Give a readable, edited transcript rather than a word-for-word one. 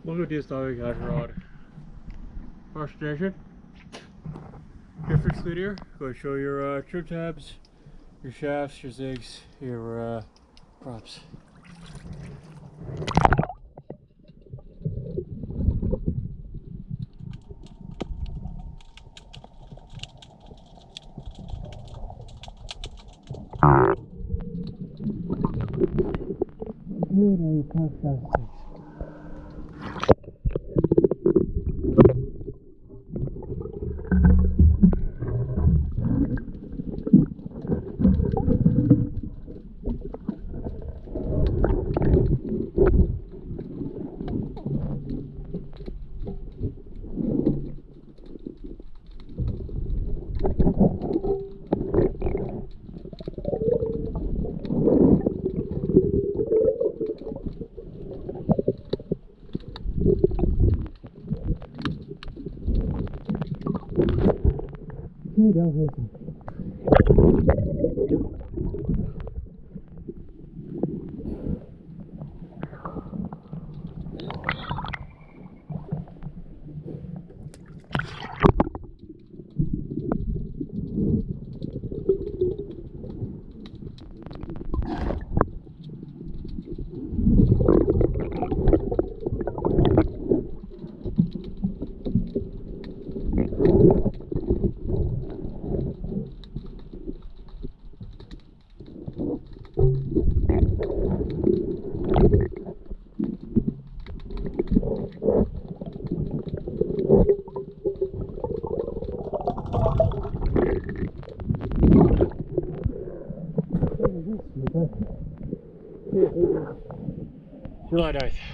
Look at this how we got rod. Facination. Difference video. Go show your trim tabs, your shafts, your zigs, your props. Okay, down here. July 9th.